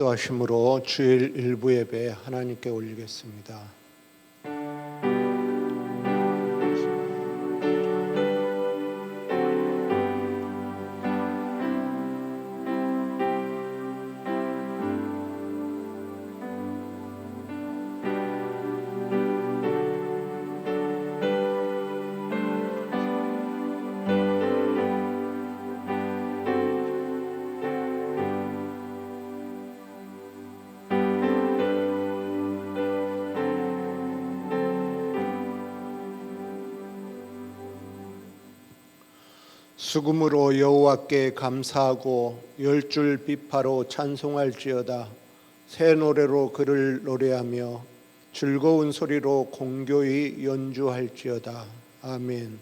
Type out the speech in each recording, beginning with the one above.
기도하심으로 주일 일부 예배 하나님께 올리겠습니다. 수금으로 여호와께 감사하고 열줄 비파로 찬송할지어다. 새 노래로 그를 노래하며 즐거운 소리로 공교히 연주할지어다. 아멘.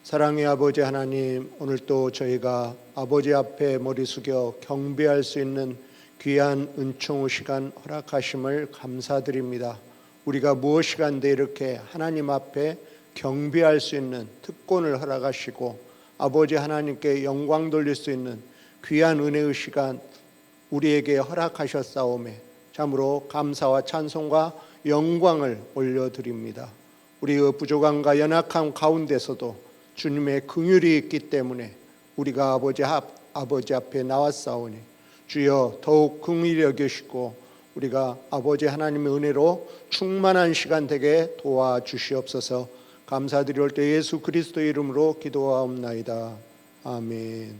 사랑의 아버지 하나님, 오늘도 저희가 아버지 앞에 머리 숙여 경배할 수 있는 귀한 은총의 시간 허락하심을 감사드립니다. 우리가 무엇이간데 이렇게 하나님 앞에 경배할 수 있는 특권을 허락하시고 아버지 하나님께 영광 돌릴 수 있는 귀한 은혜의 시간 우리에게 허락하셨사오매 참으로 감사와 찬송과 영광을 올려드립니다. 우리의 부족함과 연약함 가운데서도 주님의 긍휼이 있기 때문에 우리가 아버지 앞에 나왔사오니 주여 더욱 긍휼히 여기시고 우리가 아버지 하나님의 은혜로 충만한 시간 되게 도와주시옵소서. 감사드릴 때 예수 그리스도의 이름으로 기도하옵나이다. 아멘.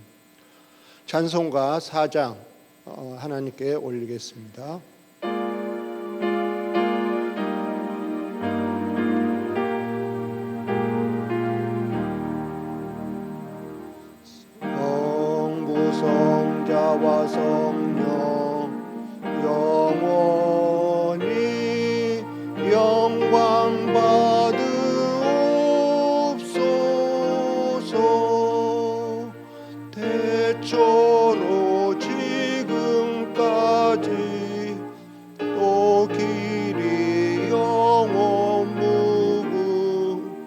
찬송가 4장 하나님께 올리겠습니다. 성부 성자와 성령 영원히 영광 받으 대초로 지금까지 또 길이 영원 무궁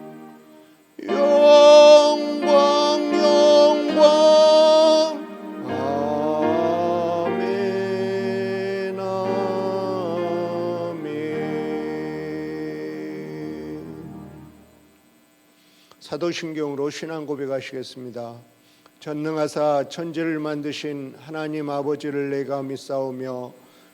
영광 아멘 아멘. 사도신경으로 신앙 고백하시겠습니다. 전능하사 천지를 만드신 하나님 아버지를 내가 믿사오며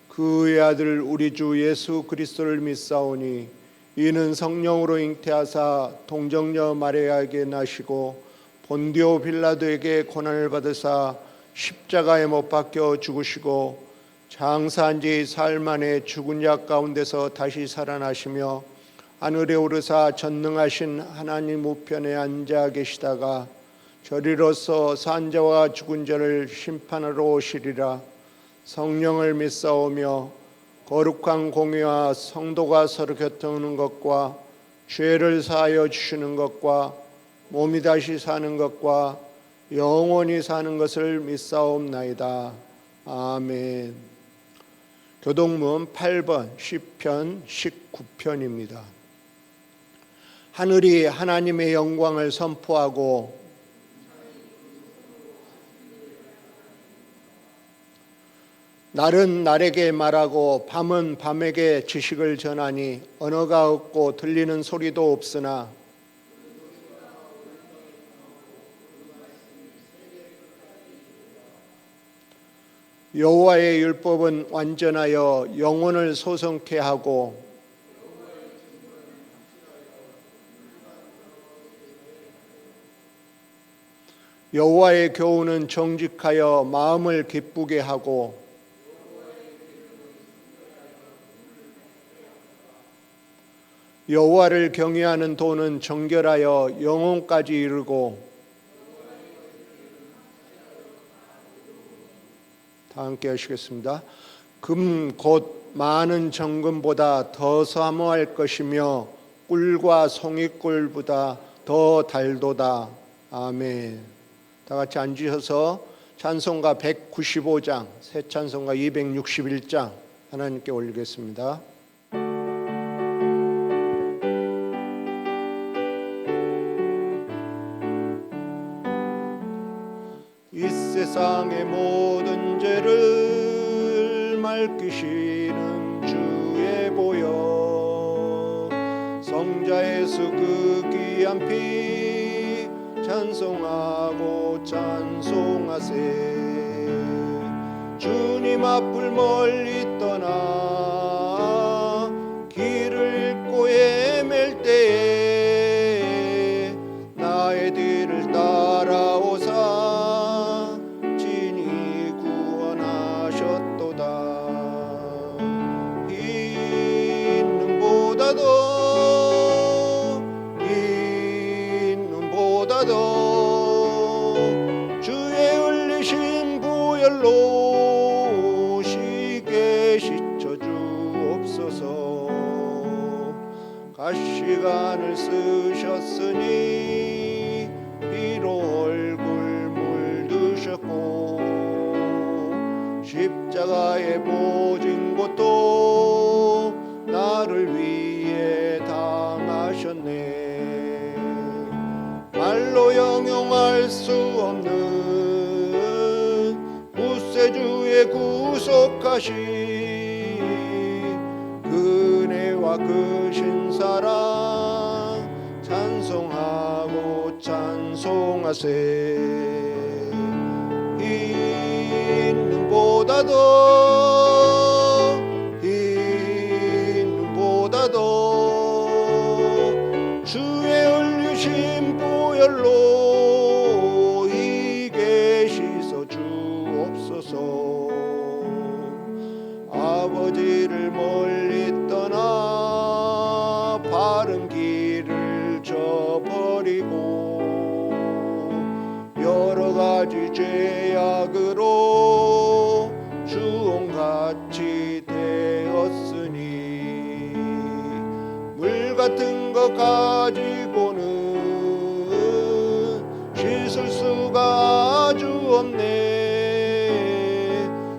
그의 아들 우리 주 예수 그리스도를 믿사오니 이는 성령으로 잉태하사 동정녀 마리아에게 나시고 본디오 빌라도에게 고난을 받으사 십자가에 못 박혀 죽으시고 장사한 지 사흘 만에 죽은 자 가운데서 다시 살아나시며 하늘에 오르사 전능하신 하나님 우편에 앉아 계시다가 저리로서 산자와 죽은 자를 심판하러 오시리라. 성령을 믿사오며 거룩한 공의와 성도가 서로 교통하는 것과 죄를 사하여 주시는 것과 몸이 다시 사는 것과 영원히 사는 것을 믿사옵나이다. 아멘. 교동문 8번 시편 19편입니다. 하늘이 하나님의 영광을 선포하고 날은 날에게 말하고 밤은 밤에게 지식을 전하니 언어가 없고 들리는 소리도 없으나 여호와의 율법은 완전하여 영혼을 소성케 하고 여호와의 교훈은 정직하여 마음을 기쁘게 하고 여호와를 경외하는 도는 정결하여 영혼까지 이르고 다 함께 하시겠습니다. 금 곧 많은 정금보다 더 사모할 것이며 꿀과 송이꿀보다 더 달도다. 아멘. 다 같이 앉으셔서 찬송가 195장 새 찬송가 261장 하나님께 올리겠습니다. 이 세상의 모든 죄를 밝히시는 주의 보혈 성자 예수 그 귀한 피 찬송하고 찬송하세. 주님 앞을 멀리 떠나 길을 잃고 헤맬 때에 나의 뒤를 따라오사 진히 구원하셨도다. 이 눈보다도 주의 흘리신 보혈로 시게 씻어 주옵소서. 가시관을 쓰셨으니 피로 얼굴 물드셨고 십자가에 모진 것도 나를 위해 당하셨네. 말로 형용할 수 없는 구세주의 구속하신 은혜와 그 신사랑 찬송하고 찬송하세. 이 눈보다도 주의 흘리신 보혈로 이게 씻어 주옵소서. 아버지를 멀리 떠나 바른 길을 저버리고 여러 가지 죄악으로 주홍같이 되었으니 물 같은 것 가지고는 씻을 수가 아주 없네.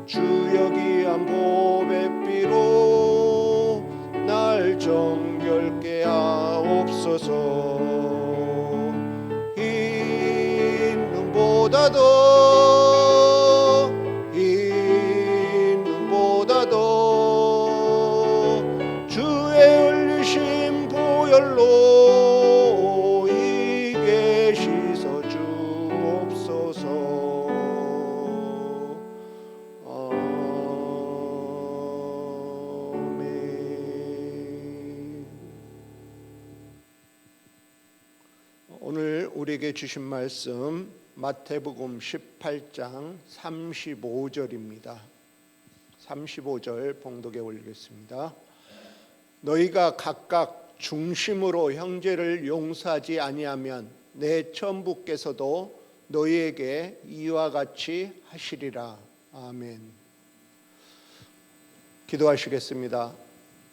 주여 귀한 보배 피로 날 정결케 하옵소서. 이 눈보다도 주의 흘리신 보혈로 이게 씻어 주옵소서. 아멘. 오늘 우리에게 주신 말씀 마태복음 18장 35절입니다. 35절 봉독에 올리겠습니다. 너희가 각각 중심으로 형제를 용서하지 아니하면 내 천부께서도 너희에게 이와 같이 하시리라. 아멘. 기도하시겠습니다.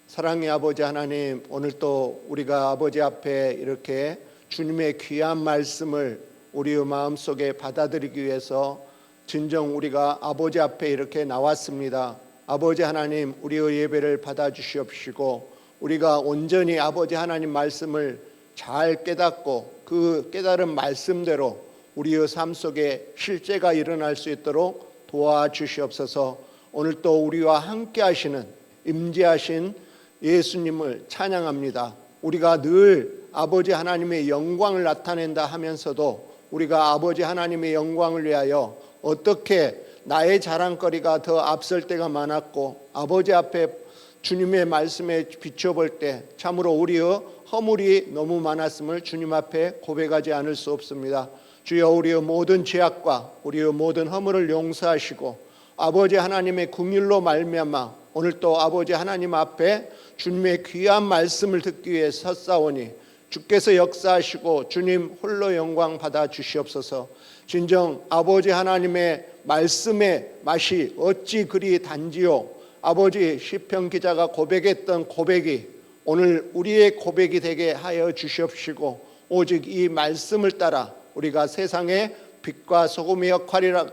사랑의 아버지 하나님, 오늘 또 우리가 아버지 앞에 이렇게 주님의 귀한 말씀을 우리의 마음속에 받아들이기 위해서 진정 우리가 아버지 앞에 이렇게 나왔습니다. 아버지 하나님, 우리의 예배를 받아주시옵시고 우리가 온전히 아버지 하나님 말씀을 잘 깨닫고 그 깨달은 말씀대로 우리의 삶 속에 실제가 일어날 수 있도록 도와주시옵소서. 오늘 또 우리와 함께 하시는 임재하신 예수님을 찬양합니다. 우리가 늘 아버지 하나님의 영광을 나타낸다 하면서도 우리가 아버지 하나님의 영광을 위하여 어떻게 나의 자랑거리가 더 앞설 때가 많았고 아버지 앞에 주님의 말씀에 비춰볼 때 참으로 우리의 허물이 너무 많았음을 주님 앞에 고백하지 않을 수 없습니다. 주여, 우리의 모든 죄악과 우리의 모든 허물을 용서하시고 아버지 하나님의 긍휼로 말미암아 오늘 또 아버지 하나님 앞에 주님의 귀한 말씀을 듣기 위해 섰사오니 주께서 역사하시고 주님 홀로 영광 받아 주시옵소서. 진정 아버지 하나님의 말씀의 맛이 어찌 그리 단지요. 아버지 시편 기자가 고백했던 고백이 오늘 우리의 고백이 되게 하여 주시옵시고 오직 이 말씀을 따라 우리가 세상의 빛과 소금의 역할이라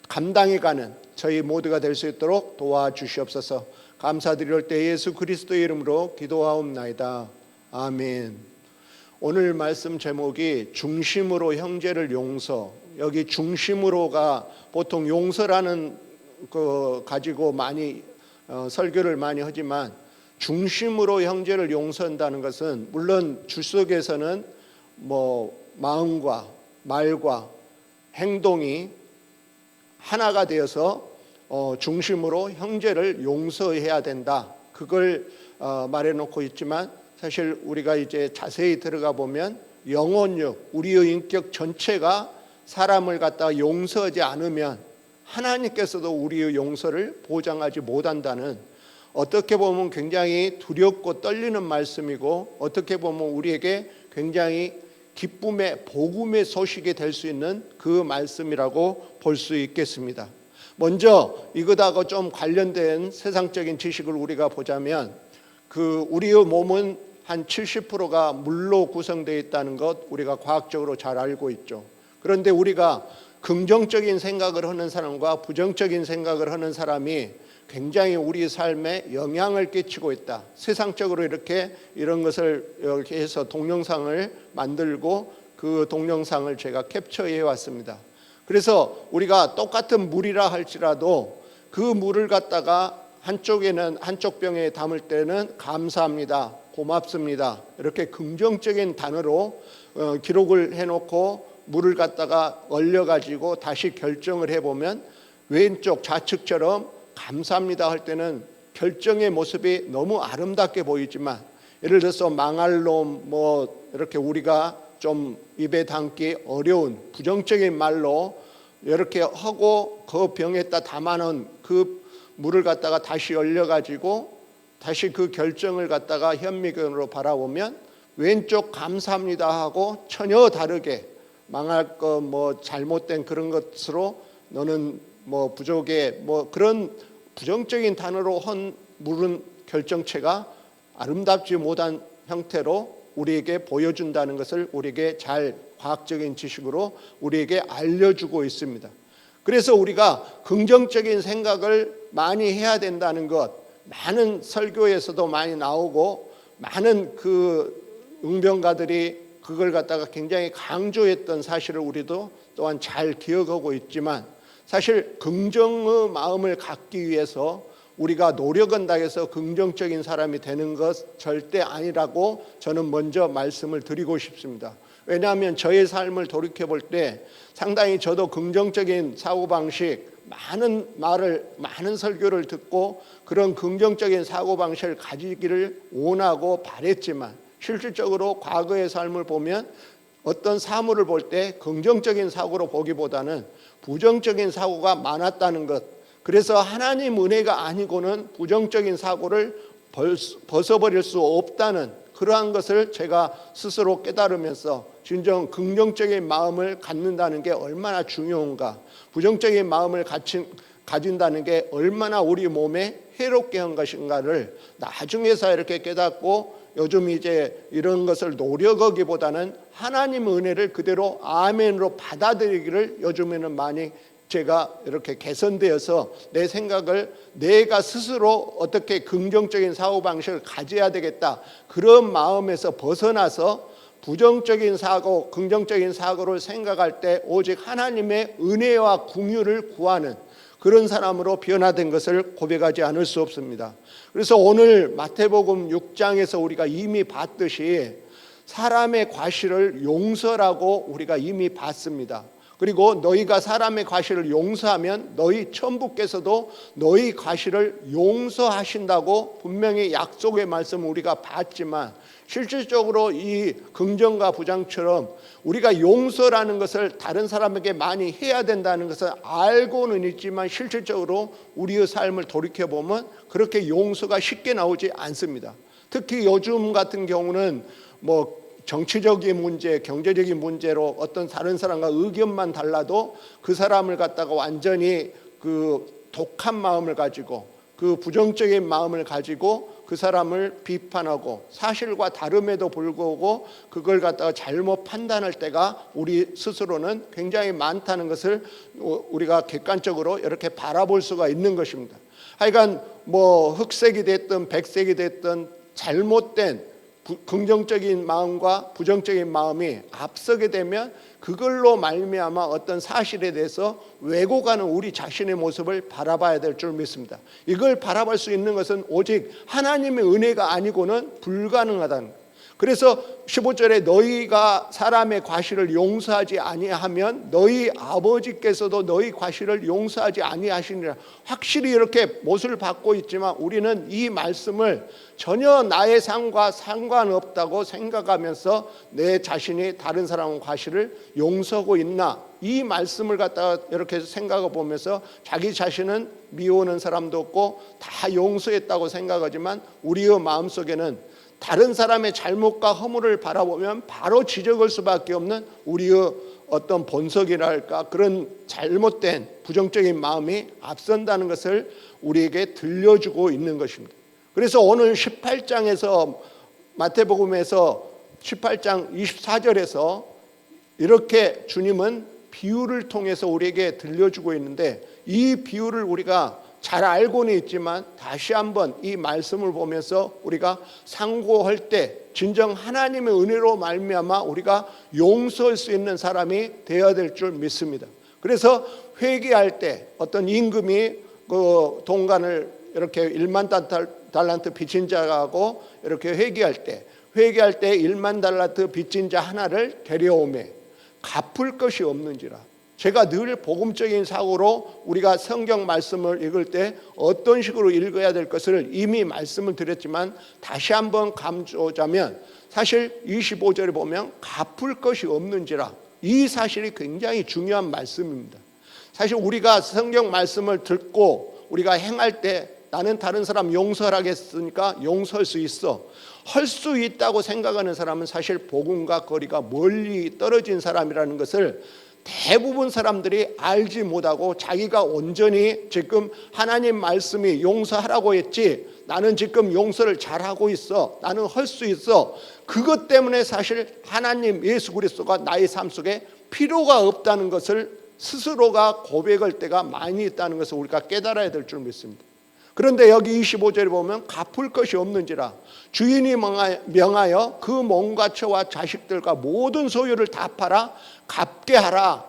감당해가는 저희 모두가 될 수 있도록 도와주시옵소서. 감사드릴 때 예수 그리스도의 이름으로 기도하옵나이다. 아멘. 오늘 말씀 제목이 중심으로 형제를 용서. 여기 중심으로가 보통 용서라는 거 가지고 많이 설교를 많이 하지만 중심으로 형제를 용서한다는 것은 물론 주석에서는 마음과 말과 행동이 하나가 되어서 중심으로 형제를 용서해야 된다. 그걸 말해놓고 있지만 사실 우리가 이제 자세히 들어가 보면 영혼력, 우리의 인격 전체가 사람을 갖다가 용서하지 않으면 하나님께서도 우리의 용서를 보장하지 못한다는, 어떻게 보면 굉장히 두렵고 떨리는 말씀이고 어떻게 보면 우리에게 굉장히 기쁨의 복음의 소식이 될 수 있는 그 말씀이라고 볼 수 있겠습니다. 먼저 이것하고 좀 관련된 세상적인 지식을 우리가 보자면 우리의 몸은 한 70%가 물로 구성되어 있다는 것 우리가 과학적으로 잘 알고 있죠. 그런데 우리가 긍정적인 생각을 하는 사람과 부정적인 생각을 하는 사람이 굉장히 우리 삶에 영향을 끼치고 있다. 세상적으로 이런 것을 이렇게 해서 동영상을 만들고 그 동영상을 제가 캡처해 왔습니다. 그래서 우리가 똑같은 물이라 할지라도 그 물을 갖다가 한쪽 병에 담을 때는 감사합니다, 고맙습니다, 이렇게 긍정적인 단어로 기록을 해놓고 물을 갖다가 얼려가지고 다시 결정을 해보면 왼쪽 좌측처럼 감사합니다 할 때는 결정의 모습이 너무 아름답게 보이지만, 예를 들어서 망할 놈 이렇게 우리가 좀 입에 담기 어려운 부정적인 말로 이렇게 하고 그 병에다 담아놓은 그 물을 갖다가 다시 열려가지고 다시 그 결정을 갖다가 현미경으로 바라보면 왼쪽 감사합니다 하고 전혀 다르게 망할 거 잘못된 그런 것으로 너는 부족해 그런 부정적인 단어로 한 물은 결정체가 아름답지 못한 형태로 우리에게 보여준다는 것을 우리에게 잘 과학적인 지식으로 우리에게 알려주고 있습니다. 그래서 우리가 긍정적인 생각을 많이 해야 된다는 것, 많은 설교에서도 많이 나오고 많은 그 응병가들이 그걸 갖다가 굉장히 강조했던 사실을 우리도 또한 잘 기억하고 있지만, 사실 긍정의 마음을 갖기 위해서 우리가 노력한다 해서 긍정적인 사람이 되는 것 절대 아니라고 저는 먼저 말씀을 드리고 싶습니다. 왜냐하면 저의 삶을 돌이켜볼 때 상당히 저도 긍정적인 사고방식, 많은 설교를 듣고 그런 긍정적인 사고방식을 가지기를 원하고 바랬지만, 실질적으로 과거의 삶을 보면 어떤 사물을 볼 때 긍정적인 사고로 보기보다는 부정적인 사고가 많았다는 것, 그래서 하나님 은혜가 아니고는 부정적인 사고를 벗어버릴 수 없다는 그러한 것을 제가 스스로 깨달으면서 진정 긍정적인 마음을 갖는다는 게 얼마나 중요한가, 부정적인 마음을 가진다는 게 얼마나 우리 몸에 해롭게 한 것인가를 나중에서 이렇게 깨닫고, 요즘 이제 이런 것을 노력하기보다는 하나님 은혜를 그대로 아멘으로 받아들이기를 요즘에는 많이 제가 이렇게 개선되어서 내 생각을 내가 스스로 어떻게 긍정적인 사고방식을 가져야 되겠다, 그런 마음에서 벗어나서 부정적인 사고, 긍정적인 사고를 생각할 때 오직 하나님의 은혜와 긍휼을 구하는 그런 사람으로 변화된 것을 고백하지 않을 수 없습니다. 그래서 오늘 마태복음 6장에서 우리가 이미 봤듯이 사람의 과실을 용서라고 우리가 이미 봤습니다. 그리고 너희가 사람의 과실을 용서하면 너희 천부께서도 너희 과실을 용서하신다고 분명히 약속의 말씀을 우리가 봤지만, 실질적으로 이 긍정과 부정처럼 우리가 용서라는 것을 다른 사람에게 많이 해야 된다는 것을 알고는 있지만 실질적으로 우리의 삶을 돌이켜보면 그렇게 용서가 쉽게 나오지 않습니다. 특히 요즘 같은 경우는 정치적인 문제, 경제적인 문제로 어떤 다른 사람과 의견만 달라도 그 사람을 갖다가 완전히 그 독한 마음을 가지고 그 부정적인 마음을 가지고 그 사람을 비판하고 사실과 다름에도 불구하고 그걸 갖다가 잘못 판단할 때가 우리 스스로는 굉장히 많다는 것을 우리가 객관적으로 이렇게 바라볼 수가 있는 것입니다. 하여간 흑색이 됐든 백색이 됐든 잘못된 긍정적인 마음과 부정적인 마음이 앞서게 되면 그걸로 말미암아 어떤 사실에 대해서 왜곡하는 우리 자신의 모습을 바라봐야 될 줄 믿습니다. 이걸 바라볼 수 있는 것은 오직 하나님의 은혜가 아니고는 불가능하다는 거예요. 그래서 15절에 너희가 사람의 과실을 용서하지 아니하면 너희 아버지께서도 너희 과실을 용서하지 아니하시니라. 확실히 이렇게 못을 받고 있지만 우리는 이 말씀을 전혀 나의 삶과 상관없다고 생각하면서 내 자신이 다른 사람의 과실을 용서하고 있나, 이 말씀을 갖다가 이렇게 생각해 보면서 자기 자신은 미워하는 사람도 없고 다 용서했다고 생각하지만 우리의 마음속에는 다른 사람의 잘못과 허물을 바라보면 바로 지적할 수밖에 없는 우리의 어떤 본성이랄까, 그런 잘못된 부정적인 마음이 앞선다는 것을 우리에게 들려주고 있는 것입니다. 그래서 오늘 18장에서 마태복음에서 18장 24절에서 이렇게 주님은 비유를 통해서 우리에게 들려주고 있는데, 이 비유를 우리가 잘 알고는 있지만 다시 한번 이 말씀을 보면서 우리가 상고할 때 진정 하나님의 은혜로 말미암아 우리가 용서할 수 있는 사람이 되어야 될 줄 믿습니다. 그래서 회개할 때 어떤 임금이 그 동간을 이렇게 1만 달란트 빚진 자하고 이렇게 회개할 때 1만 달란트 빚진 자 하나를 데려오매 갚을 것이 없는지라. 제가 늘 복음적인 사고로 우리가 성경 말씀을 읽을 때 어떤 식으로 읽어야 될 것을 이미 말씀을 드렸지만 다시 한번 강조하자면, 사실 25절에 보면 갚을 것이 없는지라, 이 사실이 굉장히 중요한 말씀입니다. 사실 우리가 성경 말씀을 듣고 우리가 행할 때 나는 다른 사람 용서하겠으니까 용서할 수 있어, 할 수 있다고 생각하는 사람은 사실 복음과 거리가 멀리 떨어진 사람이라는 것을 대부분 사람들이 알지 못하고 자기가 온전히 지금 하나님 말씀이 용서하라고 했지, 나는 지금 용서를 잘하고 있어, 나는 할 수 있어, 그것 때문에 사실 하나님 예수 그리스도가 나의 삶 속에 필요가 없다는 것을 스스로가 고백할 때가 많이 있다는 것을 우리가 깨달아야 될 줄 믿습니다. 그런데 여기 25절에 보면 갚을 것이 없는지라, 주인이 명하여 그 몸과 처와 자식들과 모든 소유를 다 팔아 갚게 하라,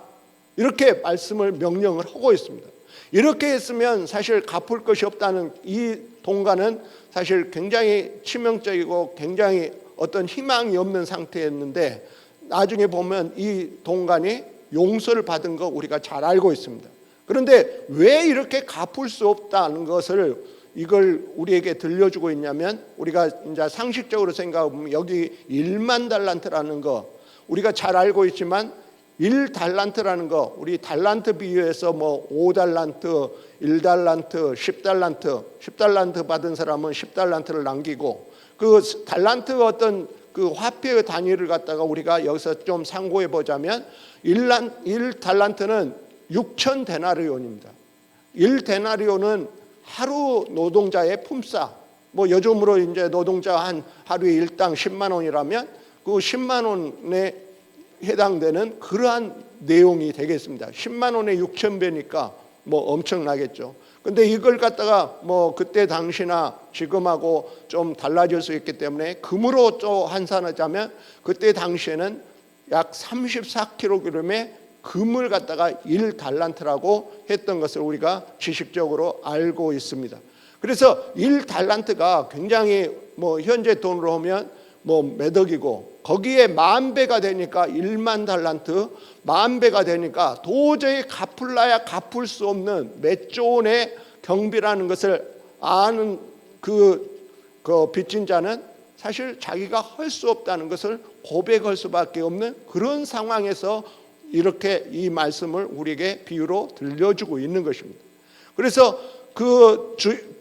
이렇게 말씀을 명령을 하고 있습니다. 이렇게 했으면 사실 갚을 것이 없다는 이 동간은 사실 굉장히 치명적이고 굉장히 어떤 희망이 없는 상태였는데, 나중에 보면 이 동간이 용서를 받은 거 우리가 잘 알고 있습니다. 그런데 왜 이렇게 갚을 수 없다는 것을 이걸 우리에게 들려주고 있냐면, 우리가 이제 상식적으로 생각하면 여기 1만 달란트라는 거 우리가 잘 알고 있지만, 1달란트라는 거 우리 달란트 비유에서 뭐 5달란트, 1달란트, 10달란트 받은 사람은 10달란트를 남기고, 그 달란트 어떤 그 화폐의 단위를 갖다가 우리가 여기서 좀 상고해 보자면 1달란트는 6천 데나리온입니다. 1데나리온은 하루 노동자의 품삯, 뭐 요즘으로 이제 노동자 한 하루에 일당 10만 원이라면 그 10만 원에 해당되는 그러한 내용이 되겠습니다. 10만 원에 6천 배니까 뭐 엄청나겠죠. 근데 이걸 갖다가 뭐 그때 당시나 지금하고 좀 달라질 수 있기 때문에 금으로 또 환산하자면 그때 당시에는 약 34kg의 금을 갖다가 1달란트라고 했던 것을 우리가 지식적으로 알고 있습니다. 그래서 1달란트가 굉장히 뭐 현재 돈으로 하면 뭐 몇 억이고, 거기에 10,000배가 되니까 1만 달란트, 10,000배가 되니까 도저히 갚을라야 갚을 수 없는 몇 조 원의 경비라는 것을 아는 그 빚진 자는 사실 자기가 할 수 없다는 것을 고백할 수밖에 없는 그런 상황에서 이렇게 이 말씀을 우리에게 비유로 들려주고 있는 것입니다. 그래서 그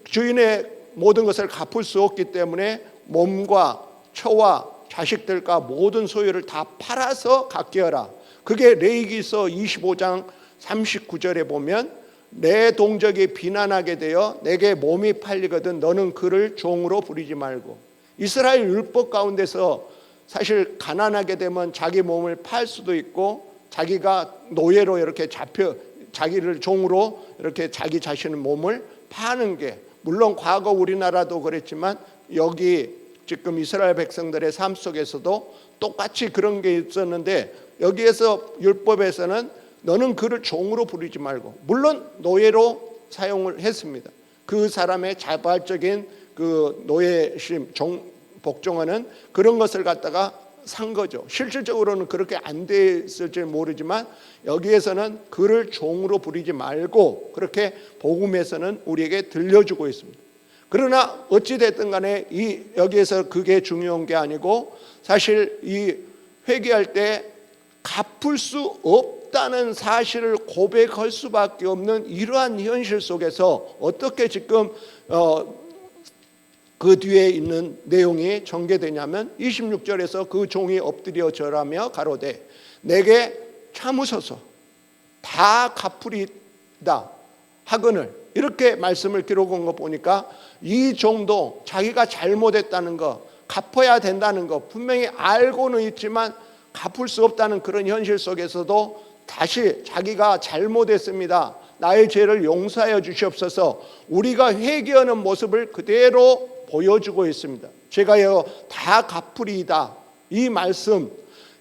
주인의 모든 것을 갚을 수 없기 때문에 몸과 처와 자식들과 모든 소유를 다 팔아서 갚게 하라. 그게 레위기서 25장 39절에 보면, 내 동족이 비난하게 되어 내게 몸이 팔리거든 너는 그를 종으로 부리지 말고. 이스라엘 율법 가운데서 사실 가난하게 되면 자기 몸을 팔 수도 있고, 자기가 노예로 이렇게 잡혀 자기를 종으로 이렇게 자기 자신의 몸을 파는 게, 물론 과거 우리나라도 그랬지만 여기 지금 이스라엘 백성들의 삶 속에서도 똑같이 그런 게 있었는데, 여기에서 율법에서는 너는 그를 종으로 부르지 말고, 물론 노예로 사용을 했습니다. 그 사람의 자발적인 그 노예심, 복종하는 그런 것을 갖다가 산 거죠. 실질적으로는 그렇게 안 됐을지 모르지만 여기에서는 그를 종으로 부리지 말고 그렇게 복음에서는 우리에게 들려주고 있습니다. 그러나 어찌 됐든 간에 여기에서 그게 중요한 게 아니고, 사실 이 회개할 때 갚을 수 없다는 사실을 고백할 수밖에 없는 이러한 현실 속에서 어떻게 지금 그 뒤에 있는 내용이 전개되냐면 26절에서 그 종이 엎드려 절하며 가로되 내게 참으소서 다 갚으리다 하거늘, 이렇게 말씀을 기록한 거 보니까 이 종도 자기가 잘못했다는 거, 갚아야 된다는 거 분명히 알고는 있지만 갚을 수 없다는 그런 현실 속에서도 다시 자기가 잘못했습니다, 나의 죄를 용서하여 주시옵소서, 우리가 회개하는 모습을 그대로 보여주고 있습니다. 제가요 다 갚으리이다, 이 말씀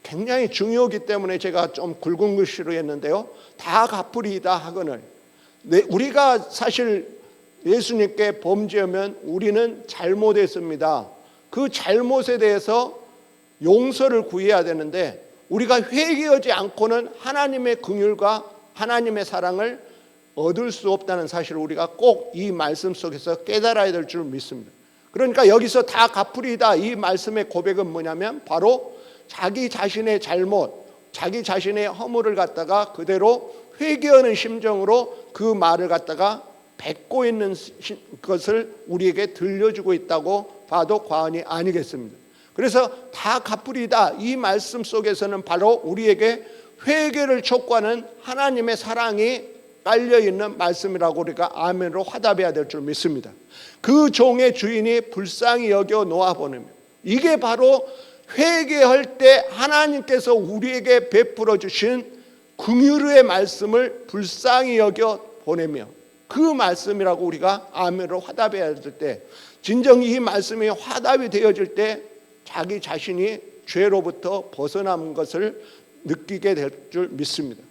굉장히 중요하기 때문에 제가 좀 굵은 글씨로 했는데요, 다 갚으리이다 하거늘, 우리가 사실 예수님께 범죄하면 우리는 잘못했습니다. 그 잘못에 대해서 용서를 구해야 되는데 우리가 회개하지 않고는 하나님의 긍휼과 하나님의 사랑을 얻을 수 없다는 사실을 우리가 꼭 이 말씀 속에서 깨달아야 될 줄 믿습니다. 그러니까 여기서 다 갚으리다, 이 말씀의 고백은 뭐냐면 바로 자기 자신의 잘못, 자기 자신의 허물을 갖다가 그대로 회개하는 심정으로 그 말을 갖다가 뱉고 있는 것을 우리에게 들려주고 있다고 봐도 과언이 아니겠습니다. 그래서 다 갚으리다, 이 말씀 속에서는 바로 우리에게 회개를 촉구하는 하나님의 사랑이 깔려있는 말씀이라고 우리가 아멘으로 화답해야 될 줄 믿습니다. 그 종의 주인이 불쌍히 여겨 놓아보내며, 이게 바로 회개할 때 하나님께서 우리에게 베풀어 주신 긍휼의 말씀을 불쌍히 여겨 보내며, 그 말씀이라고 우리가 아멘으로 화답해야 될 때, 진정 이 말씀이 화답이 되어질 때 자기 자신이 죄로부터 벗어남은 것을 느끼게 될 줄 믿습니다.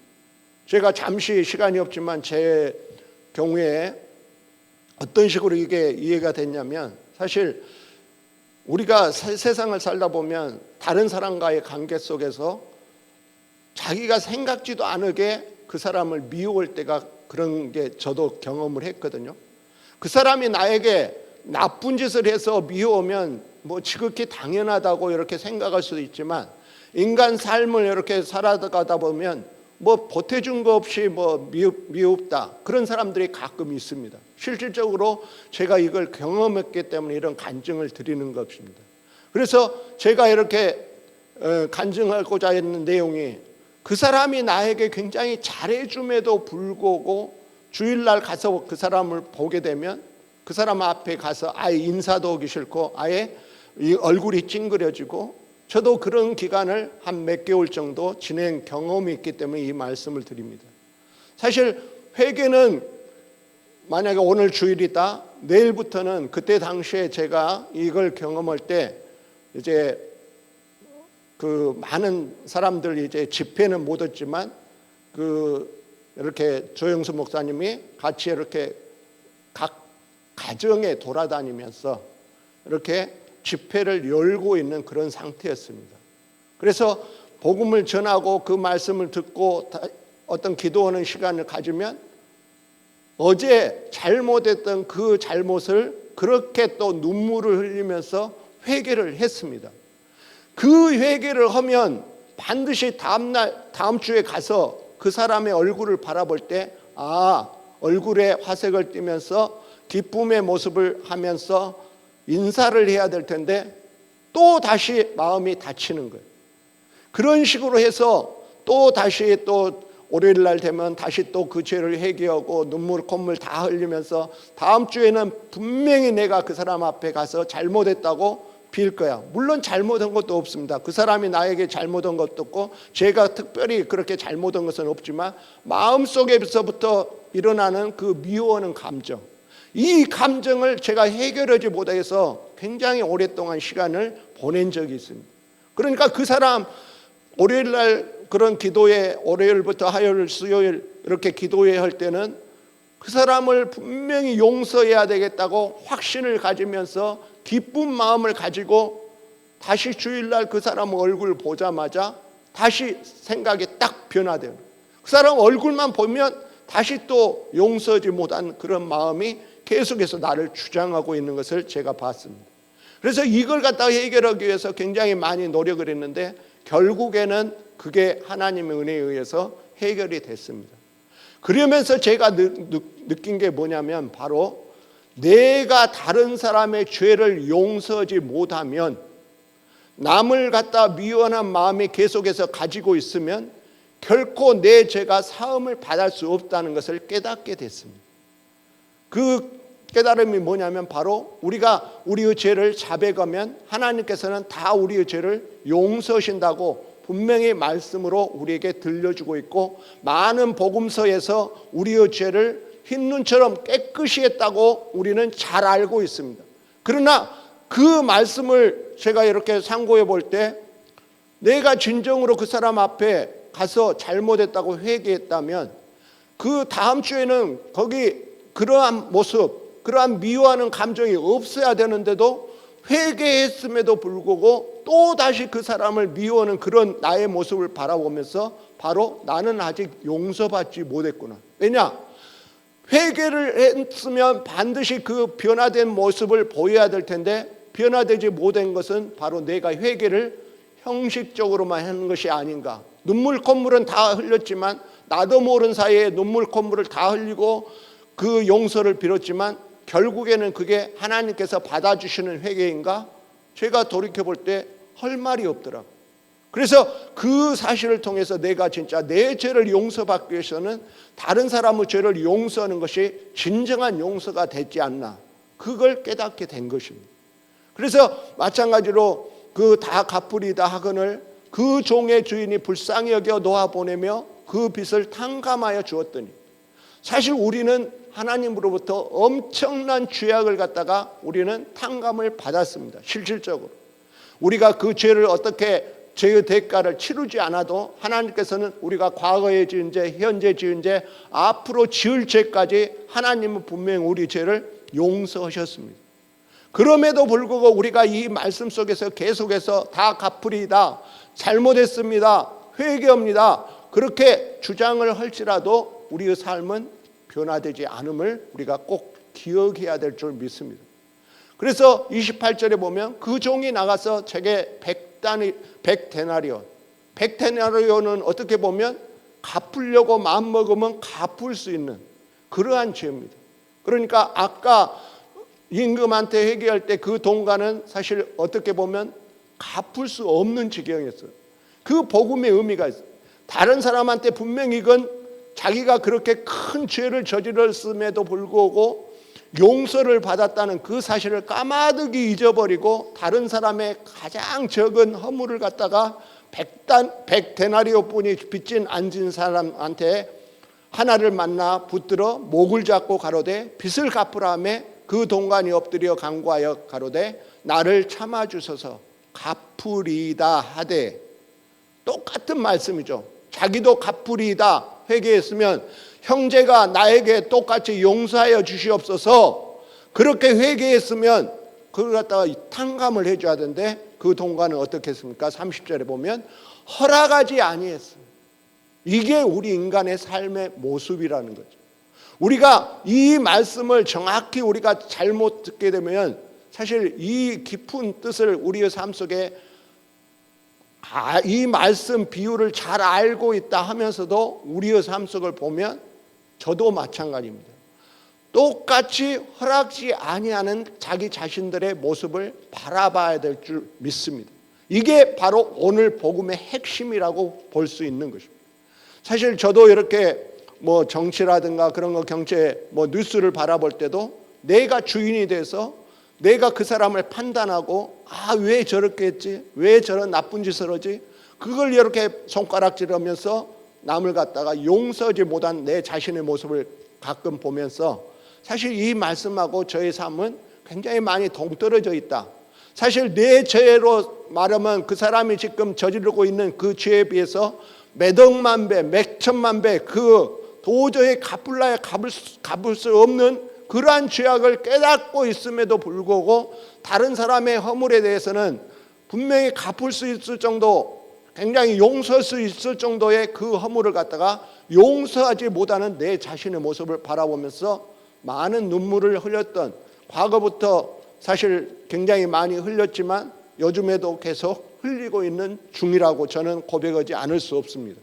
제가 잠시 시간이 없지만 제 경우에 어떤 식으로 이게 이해가 됐냐면, 사실 우리가 세상을 살다 보면 다른 사람과의 관계 속에서 자기가 생각지도 않게 그 사람을 미워할 때가, 그런 게 저도 경험을 했거든요. 그 사람이 나에게 나쁜 짓을 해서 미워하면 뭐 지극히 당연하다고 이렇게 생각할 수도 있지만, 인간 삶을 이렇게 살아가다 보면 뭐 보태준 거 없이 뭐 미흡다, 그런 사람들이 가끔 있습니다. 실질적으로 제가 이걸 경험했기 때문에 이런 간증을 드리는 것입니다. 그래서 제가 이렇게 간증하고자 했는 내용이, 그 사람이 나에게 굉장히 잘해줌에도 불구하고 주일날 가서 그 사람을 보게 되면 그 사람 앞에 가서 아예 인사도 하기 싫고 아예 얼굴이 찡그려지고, 저도 그런 기간을 한 몇 개월 정도 지낸 경험이 있기 때문에 이 말씀을 드립니다. 사실 회개는 만약에 오늘 주일이다, 내일부터는 그때 당시에 제가 이걸 경험할 때 이제 그 많은 사람들 이제 집회는 못 왔지만 그 이렇게 조영수 목사님이 같이 이렇게 각 가정에 돌아다니면서 이렇게 집회를 열고 있는 그런 상태였습니다. 그래서 복음을 전하고 그 말씀을 듣고 어떤 기도하는 시간을 가지면 어제 잘못했던 그 잘못을 그렇게 또 눈물을 흘리면서 회개를 했습니다. 그 회개를 하면 반드시 다음 주에 가서 그 사람의 얼굴을 바라볼 때, 얼굴에 화색을 띠면서 기쁨의 모습을 하면서 인사를 해야 될 텐데 또 다시 마음이 다치는 거예요. 그런 식으로 해서 또 다시 또 월요일 날 되면 다시 또 그 죄를 회개하고 눈물 콧물 다 흘리면서 다음 주에는 분명히 내가 그 사람 앞에 가서 잘못했다고 빌 거야. 물론 잘못한 것도 없습니다. 그 사람이 나에게 잘못한 것도 없고 제가 특별히 그렇게 잘못한 것은 없지만 마음속에서부터 일어나는 그 미워하는 감정, 이 감정을 제가 해결하지 못해서 굉장히 오랫동안 시간을 보낸 적이 있습니다. 그러니까 그 사람 월요일 날 그런 기도회, 월요일부터 화요일, 수요일 이렇게 기도회 할 때는 그 사람을 분명히 용서해야 되겠다고 확신을 가지면서 기쁜 마음을 가지고 다시 주일날 그 사람 얼굴 보자마자 다시 생각이 딱 변화돼요. 그 사람 얼굴만 보면 다시 또 용서하지 못한 그런 마음이 계속해서 나를 주장하고 있는 것을 제가 봤습니다. 그래서 이걸 갖다가 해결하기 위해서 굉장히 많이 노력을 했는데 결국에는 그게 하나님의 은혜에 의해서 해결이 됐습니다. 그러면서 제가 느낀 게 뭐냐면 바로 내가 다른 사람의 죄를 용서하지 못하면 남을 갖다 미워하는 마음이 계속해서 가지고 있으면 결코 내 죄가 사함을 받을 수 없다는 것을 깨닫게 됐습니다. 그 깨달음이 뭐냐면 바로 우리가 우리의 죄를 자백하면 하나님께서는 다 우리의 죄를 용서하신다고 분명히 말씀으로 우리에게 들려주고 있고 많은 복음서에서 우리의 죄를 흰눈처럼 깨끗이 했다고 우리는 잘 알고 있습니다. 그러나 그 말씀을 제가 이렇게 상고해 볼 때 내가 진정으로 그 사람 앞에 가서 잘못했다고 회개했다면 그 다음 주에는 거기 그러한 모습, 그러한 미워하는 감정이 없어야 되는데도 회개했음에도 불구하고 또 다시 그 사람을 미워하는 그런 나의 모습을 바라보면서 바로 나는 아직 용서받지 못했구나. 왜냐? 회개를 했으면 반드시 그 변화된 모습을 보여야 될 텐데 변화되지 못한 것은 바로 내가 회개를 형식적으로만 하는 것이 아닌가. 눈물 콧물은 다 흘렸지만 나도 모르는 사이에 눈물 콧물을 다 흘리고 그 용서를 빌었지만 결국에는 그게 하나님께서 받아주시는 회개인가? 제가 돌이켜볼 때 할 말이 없더라고요. 그래서 그 사실을 통해서 내가 진짜 내 죄를 용서받기 위해서는 다른 사람의 죄를 용서하는 것이 진정한 용서가 되지 않나, 그걸 깨닫게 된 것입니다. 그래서 마찬가지로 그 다 갚으리다 하거늘 그 종의 주인이 불쌍히 여겨 놓아보내며 그 빚을 탕감하여 주었더니, 사실 우리는 하나님으로부터 엄청난 죄악을 갖다가 우리는 탕감을 받았습니다. 실질적으로 우리가 그 죄를 어떻게 죄의 대가를 치르지 않아도 하나님께서는 우리가 과거에 지은 죄, 현재 지은 죄, 앞으로 지을 죄까지 하나님은 분명히 우리 죄를 용서하셨습니다. 그럼에도 불구하고 우리가 이 말씀 속에서 계속해서 다 갚으리다, 잘못했습니다, 회개합니다 그렇게 주장을 할지라도 우리의 삶은 변화되지 않음을 우리가 꼭 기억해야 될 줄 믿습니다. 그래서 28절에 보면 그 종이 나가서 제게 100데나리온은 어떻게 보면 갚으려고 마음먹으면 갚을 수 있는 그러한 죄입니다. 그러니까 아까 임금한테 회개할 때 그 동가는 사실 어떻게 보면 갚을 수 없는 지경이었어요. 그 복음의 의미가 있어요. 다른 사람한테 분명히 이건 자기가 그렇게 큰 죄를 저질렀음에도 불구하고 용서를 받았다는 그 사실을 까마득히 잊어버리고 다른 사람의 가장 적은 허물을 갖다가 100데나리온뿐이 빚진 앉은 사람한테 하나를 만나 붙들어 목을 잡고 가로되 빚을 갚으라 하며 그 동관이 엎드려 간구하여 가로되 나를 참아주소서 갚으리이다 하되, 똑같은 말씀이죠. 자기도 갚으리이다 회개했으면 형제가 나에게 똑같이 용서하여 주시옵소서 그렇게 회개했으면 그걸 갖다가 탕감을 해줘야 되는데 그 동관은 어떻게 했습니까? 30절에 보면 허락하지 아니했어요. 이게 우리 인간의 삶의 모습이라는 거죠. 우리가 이 말씀을 정확히 우리가 잘못 듣게 되면 사실 이 깊은 뜻을 우리의 삶 속에 이 말씀 비유를 잘 알고 있다 하면서도 우리의 삶 속을 보면 저도 마찬가지입니다. 똑같이 허락지 아니하는 자기 자신들의 모습을 바라봐야 될 줄 믿습니다. 이게 바로 오늘 복음의 핵심이라고 볼 수 있는 것입니다. 사실 저도 이렇게 뭐 정치라든가 그런 거 경제 뭐 뉴스를 바라볼 때도 내가 주인이 돼서 내가 그 사람을 판단하고 왜 저렇게 했지? 왜 저런 나쁜 짓을 하지? 그걸 이렇게 손가락질하면서 남을 갖다가 용서하지 못한 내 자신의 모습을 가끔 보면서 사실 이 말씀하고 저의 삶은 굉장히 많이 동떨어져 있다. 사실 내 죄로 말하면 그 사람이 지금 저지르고 있는 그 죄에 비해서 몇 억만 배, 몇 천만 배 그 도저히 갚을라야 갚을 수 없는 그러한 죄악을 깨닫고 있음에도 불구하고 다른 사람의 허물에 대해서는 분명히 갚을 수 있을 정도, 굉장히 용서할 수 있을 정도의 그 허물을 갖다가 용서하지 못하는 내 자신의 모습을 바라보면서 많은 눈물을 흘렸던, 과거부터 사실 굉장히 많이 흘렸지만 요즘에도 계속 흘리고 있는 중이라고 저는 고백하지 않을 수 없습니다.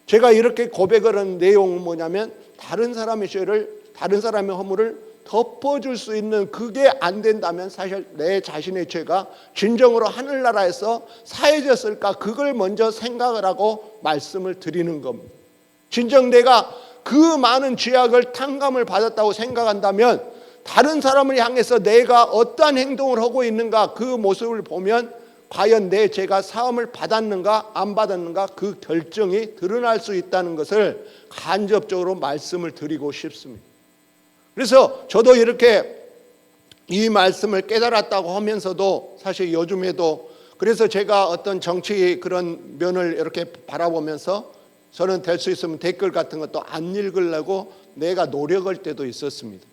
제가 이렇게 고백을 한 내용은 뭐냐면, 다른 사람의 죄를, 다른 사람의 허물을 덮어줄 수 있는 그게 안 된다면 사실 내 자신의 죄가 진정으로 하늘나라에서 사해졌을까, 그걸 먼저 생각을 하고 말씀을 드리는 겁니다. 진정 내가 그 많은 죄악을 탕감을 받았다고 생각한다면 다른 사람을 향해서 내가 어떠한 행동을 하고 있는가, 그 모습을 보면 과연 내 죄가 사함을 받았는가 안 받았는가, 그 결정이 드러날 수 있다는 것을 간접적으로 말씀을 드리고 싶습니다. 그래서 저도 이렇게 이 말씀을 깨달았다고 하면서도 사실 요즘에도, 그래서 제가 어떤 정치 그런 면을 이렇게 바라보면서 저는 될 수 있으면 댓글 같은 것도 안 읽으려고 내가 노력할 때도 있었습니다.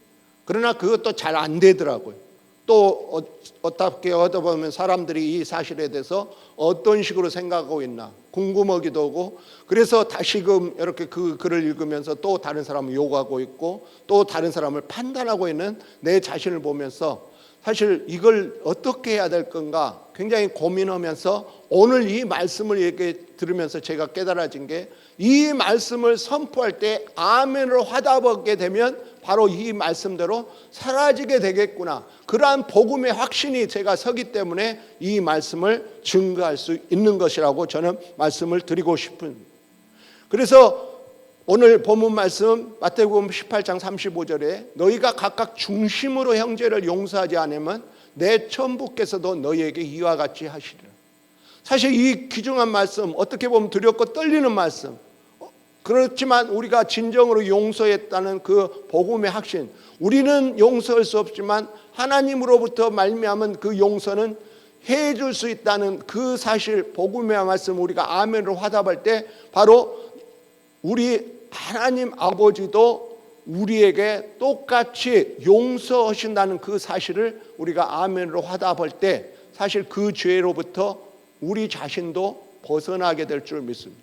그러나 그것도 잘 안 되더라고요. 또 어떻게 하다 보면 사람들이 이 사실에 대해서 어떤 식으로 생각하고 있나 궁금하기도 하고, 그래서 다시금 이렇게 그 글을 읽으면서 또 다른 사람을 욕하고 있고 또 다른 사람을 판단하고 있는 내 자신을 보면서 사실 이걸 어떻게 해야 될 건가 굉장히 고민하면서 오늘 이 말씀을 이렇게 들으면서 제가 깨달아진 게, 이 말씀을 선포할 때 아멘으로 화답하게 되면 바로 이 말씀대로 사라지게 되겠구나, 그러한 복음의 확신이 제가 서기 때문에 이 말씀을 증거할 수 있는 것이라고 저는 말씀을 드리고 싶은. 그래서 오늘 본문 말씀 마태복음 18장 35절에 너희가 각각 중심으로 형제를 용서하지 않으면 내 천부께서도 너희에게 이와 같이 하시리라. 사실 이 귀중한 말씀, 어떻게 보면 두렵고 떨리는 말씀, 그렇지만 우리가 진정으로 용서했다는 그 복음의 확신, 우리는 용서할 수 없지만 하나님으로부터 말미암은 그 용서는 해줄 수 있다는 그 사실, 복음의 말씀 우리가 아멘으로 화답할 때 바로 우리 하나님 아버지도 우리에게 똑같이 용서하신다는 그 사실을 우리가 아멘으로 화답할 때 사실 그 죄로부터 우리 자신도 벗어나게 될 줄 믿습니다.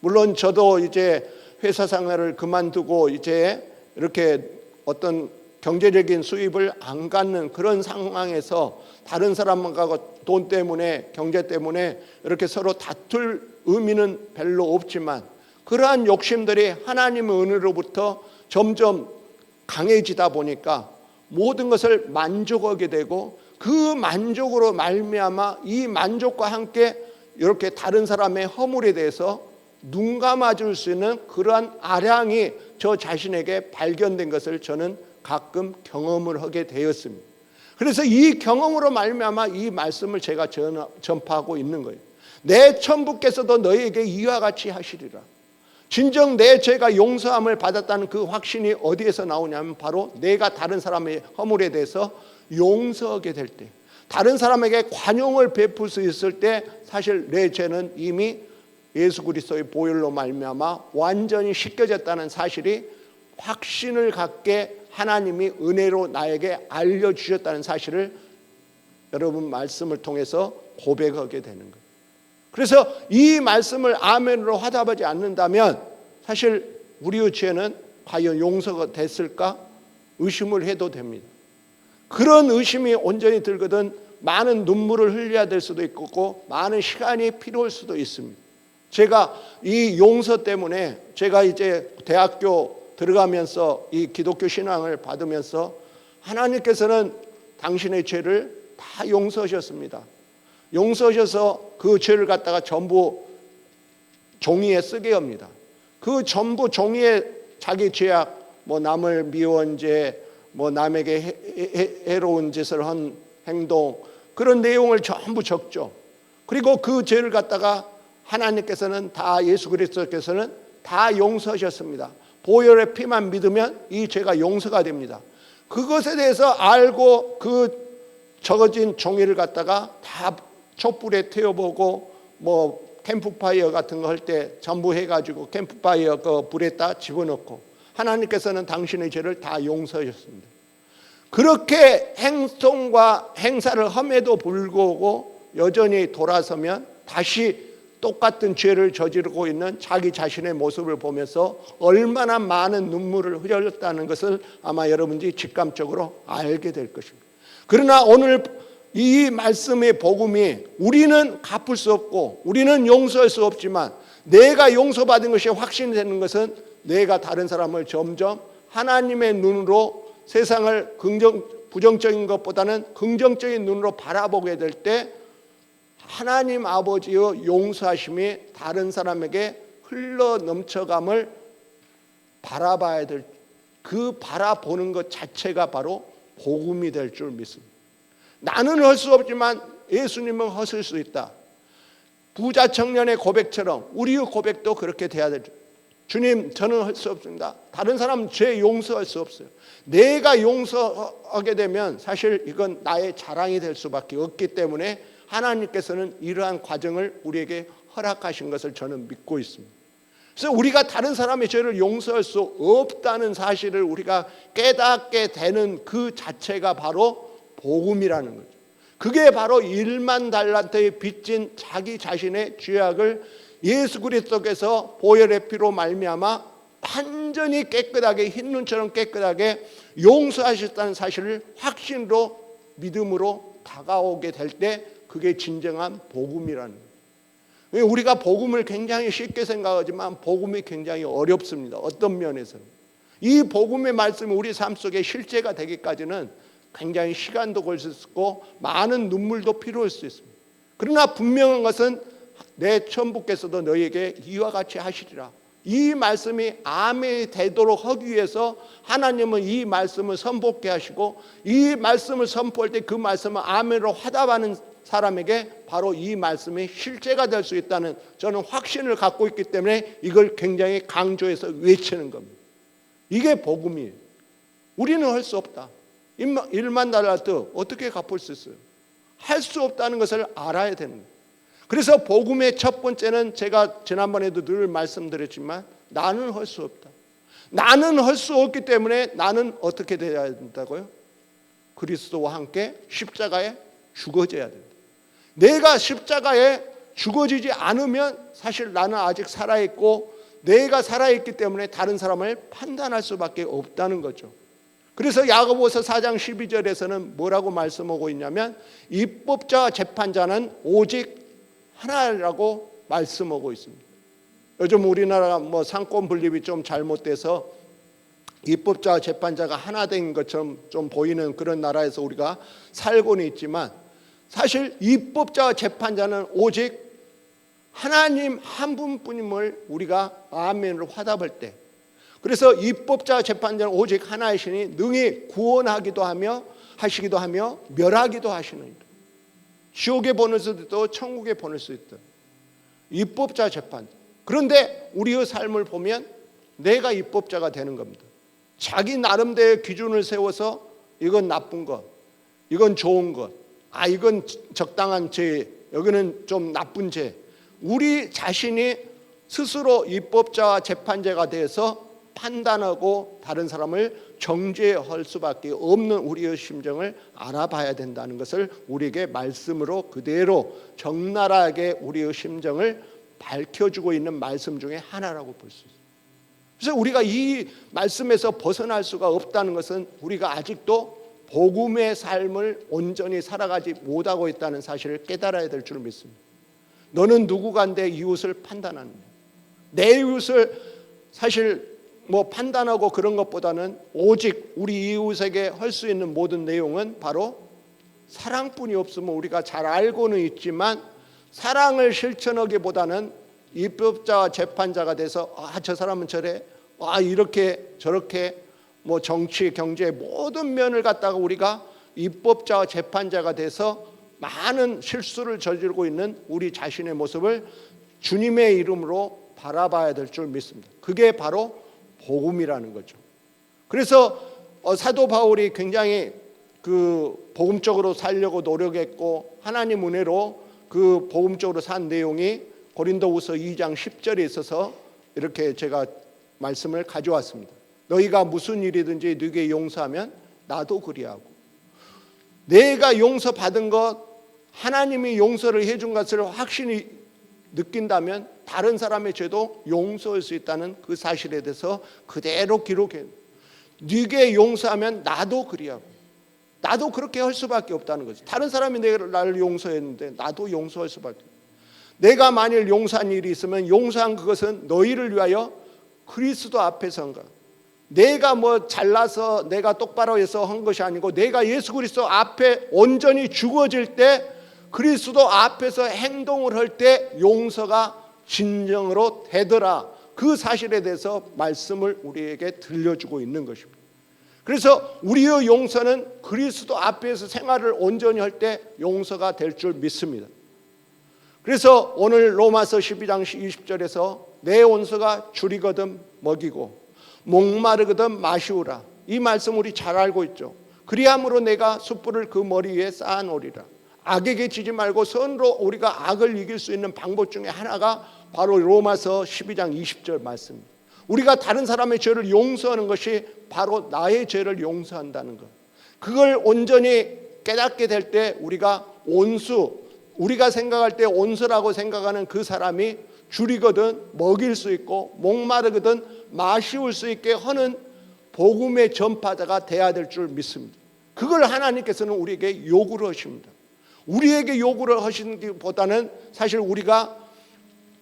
물론 저도 이제 회사 생활을 그만두고 이제 이렇게 어떤 경제적인 수입을 안 갖는 그런 상황에서 다른 사람과 돈 때문에, 경제 때문에 이렇게 서로 다툴 의미는 별로 없지만, 그러한 욕심들이 하나님의 은혜로부터 점점 강해지다 보니까 모든 것을 만족하게 되고, 그 만족으로 말미암아 이 만족과 함께 이렇게 다른 사람의 허물에 대해서 눈 감아줄 수 있는 그러한 아량이 저 자신에게 발견된 것을 저는 가끔 경험을 하게 되었습니다. 그래서 이 경험으로 말미암아 이 말씀을 제가 전파하고 있는 거예요. 내 천부께서도 너희에게 이와 같이 하시리라. 진정 내 죄가 용서함을 받았다는 그 확신이 어디에서 나오냐면 바로 내가 다른 사람의 허물에 대해서 용서하게 될 때, 다른 사람에게 관용을 베풀 수 있을 때 사실 내 죄는 이미 예수 그리스도의 보혈로 말미암아 완전히 씻겨졌다는 사실이 확신을 갖게 하나님이 은혜로 나에게 알려주셨다는 사실을 여러분 말씀을 통해서 고백하게 되는 거예요. 그래서 이 말씀을 아멘으로 화답하지 않는다면 사실 우리의 죄는 과연 용서가 됐을까 의심을 해도 됩니다. 그런 의심이 온전히 들거든 많은 눈물을 흘려야 될 수도 있고 많은 시간이 필요할 수도 있습니다. 제가 이 용서 때문에 제가 이제 대학교 들어가면서 이 기독교 신앙을 받으면서 하나님께서는 당신의 죄를 다 용서하셨습니다. 용서하셔서 그 죄를 갖다가 전부 종이에 쓰게 합니다. 그 전부 종이에 자기 죄악, 뭐 남을 미워한 죄, 뭐 남에게 해로운 짓을 한 행동, 그런 내용을 전부 적죠. 그리고 그 죄를 갖다가 하나님께서는 다, 예수 그리스도께서는 다 용서하셨습니다. 보혈의 피만 믿으면 이 죄가 용서가 됩니다. 그것에 대해서 알고 그 적어진 종이를 갖다가 다 촛불에 태워보고 뭐 캠프파이어 같은 거 할 때 전부 해가지고 캠프파이어 그 불에다 집어넣고 하나님께서는 당신의 죄를 다 용서하셨습니다. 그렇게 행동과 행사를 함에도 불구하고 여전히 돌아서면 다시 똑같은 죄를 저지르고 있는 자기 자신의 모습을 보면서 얼마나 많은 눈물을 흘렸다는 것을 아마 여러분들이 직감적으로 알게 될 것입니다. 그러나 오늘 이 말씀의 복음이 우리는 갚을 수 없고 우리는 용서할 수 없지만 내가 용서받은 것이 확신이 되는 것은 내가 다른 사람을 점점 하나님의 눈으로 세상을 부정적인 것보다는 긍정적인 눈으로 바라보게 될 때 하나님 아버지의 용서하심이 다른 사람에게 흘러 넘쳐감을 바라봐야 될, 그 바라보는 것 자체가 바로 복음이 될 줄 믿습니다. 나는 할 수 없지만 예수님은 하실 수 있다. 부자 청년의 고백처럼 우리의 고백도 그렇게 돼야 되죠. 주님, 저는 할 수 없습니다. 다른 사람 죄 용서할 수 없어요. 내가 용서하게 되면 사실 이건 나의 자랑이 될 수밖에 없기 때문에 하나님께서는 이러한 과정을 우리에게 허락하신 것을 저는 믿고 있습니다. 그래서 우리가 다른 사람의 죄를 용서할 수 없다는 사실을 우리가 깨닫게 되는 그 자체가 바로 복음이라는 거죠. 그게 바로 1만 달란트에 빚진 자기 자신의 죄악을 예수 그리스도께서 보혈의 피로 말미암아 완전히 깨끗하게 흰 눈처럼 깨끗하게 용서하셨다는 사실을 확신으로 믿음으로 다가오게 될 때 그게 진정한 복음이라는 거예요. 우리가 복음을 굉장히 쉽게 생각하지만 복음이 굉장히 어렵습니다. 어떤 면에서는. 이 복음의 말씀이 우리 삶 속에 실제가 되기까지는 굉장히 시간도 걸릴 수 있고 많은 눈물도 필요할 수 있습니다. 그러나 분명한 것은 내 천부께서도 너희에게 이와 같이 하시리라. 이 말씀이 아멘이 되도록 하기 위해서 하나님은 이 말씀을 선포케 하시고 이 말씀을 선포할 때 그 말씀을 아멘으로 화답하는 사람에게 바로 이 말씀이 실제가 될 수 있다는 저는 확신을 갖고 있기 때문에 이걸 굉장히 강조해서 외치는 겁니다. 이게 복음이에요. 우리는 할 수 없다. 1만 달란트 어떻게 갚을 수 있어요? 할 수 없다는 것을 알아야 되는 거예요. 그래서 복음의 첫 번째는 제가 지난번에도 늘 말씀드렸지만 나는 할 수 없다. 나는 할 수 없기 때문에 나는 어떻게 되어야 된다고요? 그리스도와 함께 십자가에 죽어져야 된다. 내가 십자가에 죽어지지 않으면 사실 나는 아직 살아있고 내가 살아있기 때문에 다른 사람을 판단할 수밖에 없다는 거죠. 그래서 야고보서 4장 12절에서는 뭐라고 말씀하고 있냐면 입법자와 재판자는 오직 하나라고 말씀하고 있습니다. 요즘 우리나라 뭐 상권 분립이 좀 잘못돼서 입법자와 재판자가 하나 된 것처럼 좀 보이는 그런 나라에서 우리가 살고는 있지만 사실 입법자와 재판자는 오직 하나님 한 분뿐임을 우리가 아멘으로 화답할 때, 그래서 입법자와 재판자는 오직 하나이시니 능히 구원하기도 하며 하시기도 하며 멸하기도 하시느니라. 지옥에 보낼 수도 있고 천국에 보낼 수 있다. 입법자 재판. 그런데 우리의 삶을 보면 내가 입법자가 되는 겁니다. 자기 나름대로의 기준을 세워서 이건 나쁜 것, 이건 좋은 것, 이건 적당한 죄, 여기는 좀 나쁜 죄. 우리 자신이 스스로 입법자와 재판자가 돼서 판단하고 다른 사람을 정죄할 수밖에 없는 우리의 심정을 알아봐야 된다는 것을 우리에게 말씀으로 그대로 적나라하게 우리의 심정을 밝혀주고 있는 말씀 중에 하나라고 볼 수 있습니다. 그래서 우리가 이 말씀에서 벗어날 수가 없다는 것은 우리가 아직도 복음의 삶을 온전히 살아가지 못하고 있다는 사실을 깨달아야 될 줄 믿습니다. 너는 누구가 내 이웃을 판단하느냐? 내 이웃을 사실 뭐 판단하고 그런 것보다는 오직 우리 이웃에게 할 수 있는 모든 내용은 바로 사랑뿐이 없으면 우리가 잘 알고는 있지만 사랑을 실천하기보다는 입법자와 재판자가 돼서 저 사람은 저래, 이렇게 저렇게 뭐 정치, 경제 모든 면을 갖다가 우리가 입법자와 재판자가 돼서 많은 실수를 저지르고 있는 우리 자신의 모습을 주님의 이름으로 바라봐야 될 줄 믿습니다. 그게 바로 복음이라는 거죠. 그래서 사도 바울이 굉장히 그 복음적으로 살려고 노력했고 하나님 은혜로 그 복음적으로 산 내용이 고린도후서 2장 10절에 있어서 이렇게 제가 말씀을 가져왔습니다. 너희가 무슨 일이든지 네게 용서하면 나도 그리하고. 내가 용서받은 것, 하나님이 용서를 해준 것을 확신히 느낀다면 다른 사람의 죄도 용서할 수 있다는 그 사실에 대해서 그대로 기록해요. 네게 용서하면 나도 그리하고. 나도 그렇게 할 수밖에 없다는 거죠. 다른 사람이 나를 용서했는데 나도 용서할 수밖에 없어요. 내가 만일 용서한 일이 있으면 용서한 그것은 너희를 위하여 그리스도 앞에서인가. 내가 뭐 잘나서 내가 똑바로 해서 한 것이 아니고 내가 예수 그리스도 앞에 온전히 죽어질 때 그리스도 앞에서 행동을 할 때 용서가 진정으로 되더라. 그 사실에 대해서 말씀을 우리에게 들려주고 있는 것입니다. 그래서 우리의 용서는 그리스도 앞에서 생활을 온전히 할 때 용서가 될 줄 믿습니다. 그래서 오늘 로마서 12장 20절에서 내 원수가 줄이거든 먹이고 목마르거든 마시우라. 이 말씀 우리 잘 알고 있죠. 그리함으로 내가 숯불을 그 머리 위에 쌓아놓으리라. 악에게 지지 말고 선으로 우리가 악을 이길 수 있는 방법 중에 하나가 바로 로마서 12장 20절 말씀입니다. 우리가 다른 사람의 죄를 용서하는 것이 바로 나의 죄를 용서한다는 것. 그걸 온전히 깨닫게 될 때 우리가 우리가 생각할 때 온수라고 생각하는 그 사람이 줄이거든 먹일 수 있고 목마르거든 마시울 수 있게 하는 복음의 전파자가 돼야 될 줄 믿습니다. 그걸 하나님께서는 우리에게 요구를 하십니다. 우리에게 요구를 하시는 것보다는 사실 우리가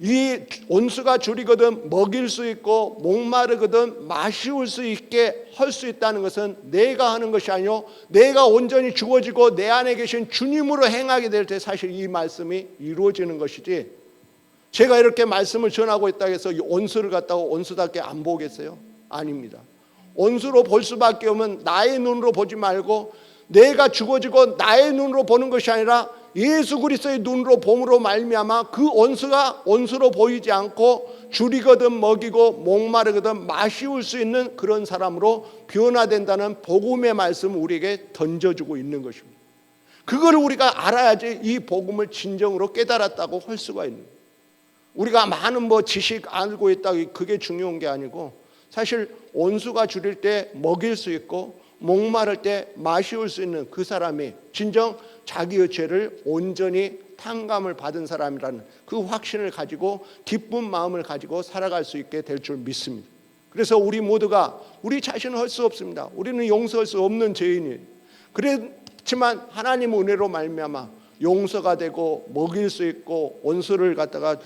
이 온수가 줄이거든 먹일 수 있고 목마르거든 마시울 수 있게 할 수 있다는 것은 내가 하는 것이 아니요 내가 온전히 죽어지고 내 안에 계신 주님으로 행하게 될 때 사실 이 말씀이 이루어지는 것이지, 제가 이렇게 말씀을 전하고 있다고 해서 온수를 갖다가 온수답게 안 보겠어요? 아닙니다. 온수로 볼 수밖에 없으면 나의 눈으로 보지 말고 내가 죽어지고 나의 눈으로 보는 것이 아니라 예수 그리스도의 눈으로 봄으로 말미암아 그 온수가 온수로 보이지 않고 줄이거든 먹이고 목마르거든 마시울 수 있는 그런 사람으로 변화된다는 복음의 말씀을 우리에게 던져주고 있는 것입니다. 그걸 우리가 알아야지 이 복음을 진정으로 깨달았다고 할 수가 있는 거예요. 우리가 많은 지식 알고 있다, 그게 중요한 게 아니고 사실 온수가 줄일 때 먹일 수 있고 목마를 때 마시울 수 있는 그 사람이 진정 자기의 죄를 온전히 탕감을 받은 사람이라는 그 확신을 가지고 기쁜 마음을 가지고 살아갈 수 있게 될 줄 믿습니다. 그래서 우리 모두가 우리 자신은 할 수 없습니다. 우리는 용서할 수 없는 죄인이에요. 그렇지만 하나님 은혜로 말미암아 용서가 되고 먹일 수 있고 온수를 갖다가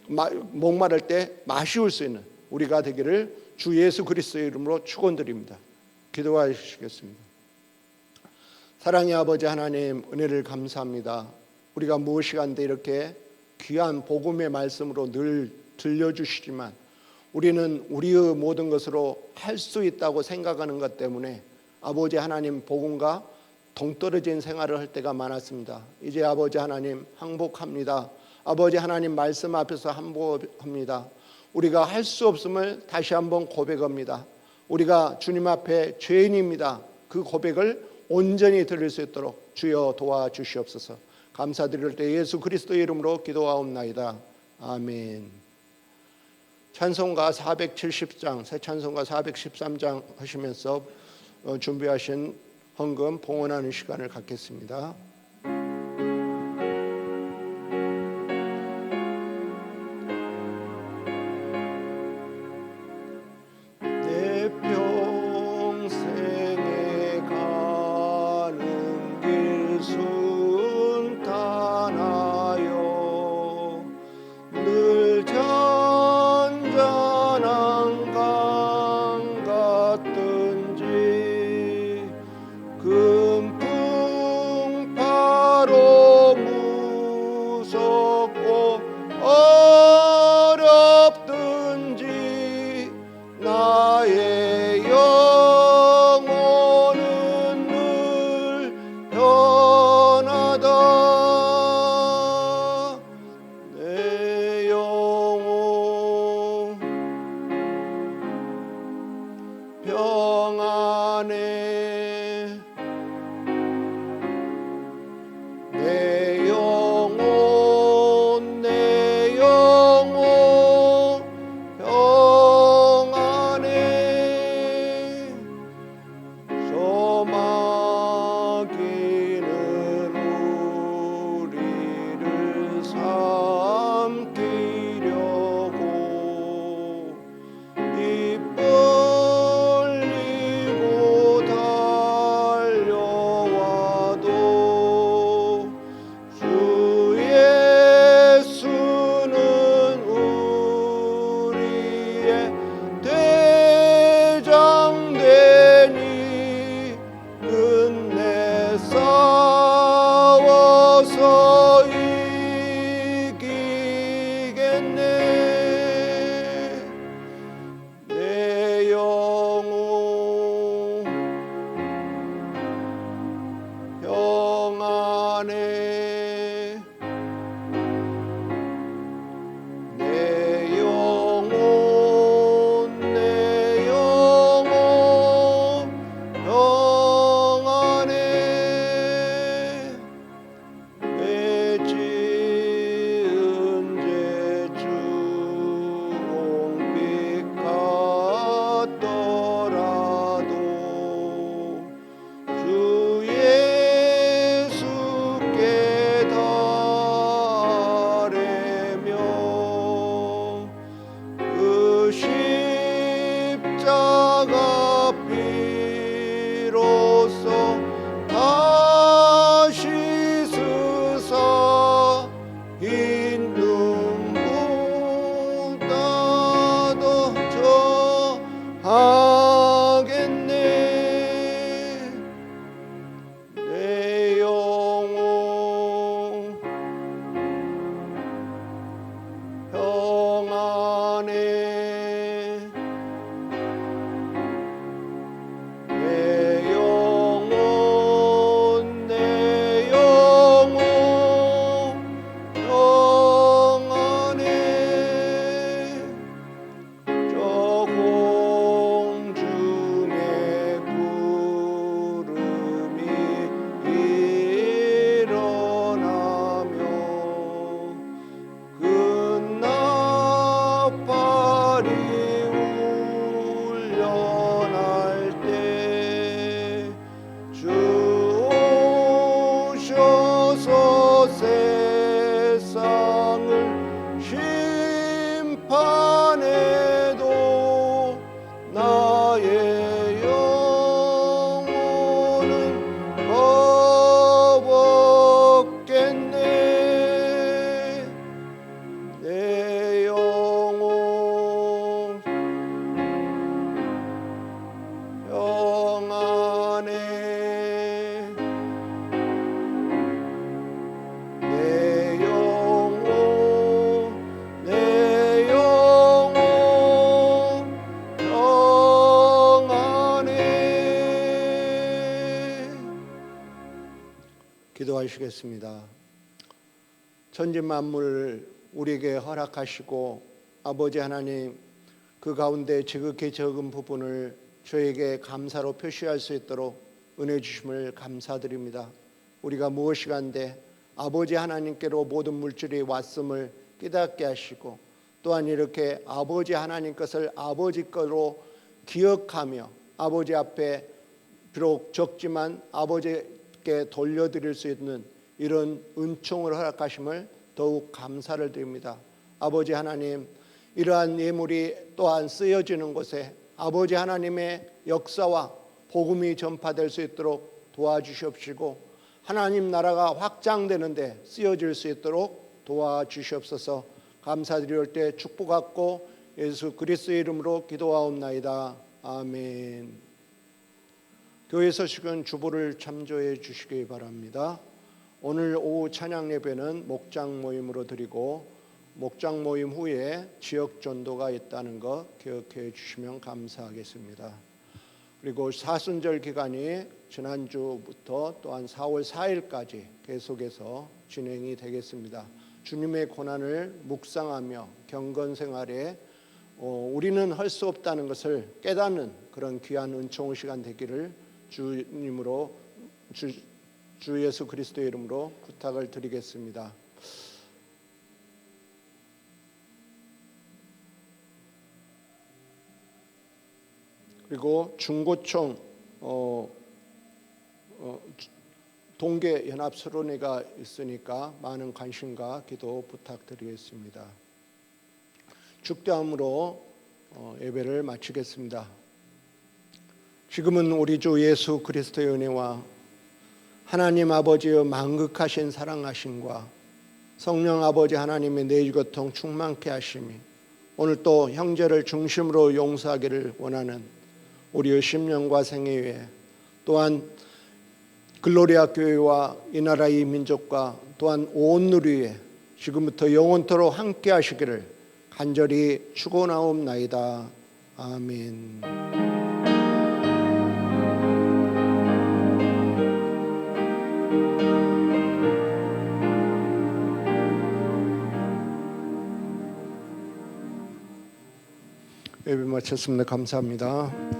목마를 때 마시울 수 있는 우리가 되기를 주 예수 그리스도의 이름으로 축원드립니다. 기도하시겠습니다. 사랑의 아버지 하나님, 은혜를 감사합니다. 우리가 무엇이간데 이렇게 귀한 복음의 말씀으로 늘 들려주시지만 우리는 우리의 모든 것으로 할 수 있다고 생각하는 것 때문에 아버지 하나님 복음과 동떨어진 생활을 할 때가 많았습니다. 이제 아버지 하나님 항복합니다. 아버지 하나님 말씀 앞에서 항복합니다. 우리가 할 수 없음을 다시 한번 고백합니다. 우리가 주님 앞에 죄인입니다. 그 고백을 온전히 들을 수 있도록 주여 도와주시옵소서. 감사드릴 때 예수 그리스도의 이름으로 기도하옵나이다. 아멘. 찬송가 470장, 새 찬송가 413장 하시면서 준비하신 헌금 봉헌하는 시간을 갖겠습니다. 늘 평안해 내 영혼 내 영혼 평안해 내 지은 죄 주홍빛 같더라도 주 예수께 달애며 그 십자가 피로써 다시 쓰사 흰 눈보다 더 저하겠네 내 영혼 평안해 내 영혼 내 영혼 평안해 저 공중의 구름이 일어나며 그 나팔이 울려날 때 주 오셔서 세상을 심판해도 나의 영혼은 겁없겠네 내 영혼 평안해 내 영혼 내 영혼 평안해 기도하시겠습니다. 천지 만물 우리에게 허락하시고 아버지 하나님 그 가운데 지극히 적은 부분을 저에게 감사로 표시할 수 있도록 은혜 주심을 감사드립니다. 우리가 무엇이간데 아버지 하나님께로 모든 물질이 왔음을 깨닫게 하시고 또한 이렇게 아버지 하나님 것을 아버지 거로 기억하며 아버지 앞에 비록 적지만 아버지께 돌려드릴 수 있는 이런 은총을 허락하심을 더욱 감사를 드립니다. 아버지 하나님 이러한 예물이 또한 쓰여지는 곳에 아버지 하나님의 역사와 복음이 전파될 수 있도록 도와주시옵시고 하나님 나라가 확장되는데 쓰여질 수 있도록 도와주시옵소서. 감사드릴 때 축복 받고 예수 그리스도의 이름으로 기도하옵나이다. 아멘. 교회 소식은 주보를 참조해 주시기 바랍니다. 오늘 오후 찬양 예배는 목장 모임으로 드리고 목장 모임 후에 지역 전도가 있다는 것 기억해 주시면 감사하겠습니다. 그리고 사순절 기간이 지난주부터 또한 4월 4일까지 계속해서 진행이 되겠습니다. 주님의 고난을 묵상하며 경건 생활에 우리는 할 수 없다는 것을 깨닫는 그런 귀한 은총의 시간 되기를 주님으로 주 예수 그리스도의 이름으로 부탁을 드리겠습니다. 그리고 중고청 동계 연합 수련회가 있으니까 많은 관심과 기도 부탁드리겠습니다. 축도함으로 예배를 마치겠습니다. 지금은 우리 주 예수 그리스도의 은혜와 하나님 아버지의 만극하신 사랑하심과 성령 아버지 하나님의 내주교통 충만케 하심이 오늘 또 형제를 중심으로 용서하기를 원하는 우리의 심령과 생애에 또한 글로리아 교회와 이 나라 이 민족과 또한 온 누리에 지금부터 영원토록 함께 하시기를 간절히 축원하옵나이다. 아멘. 마쳤습니다. 감사합니다.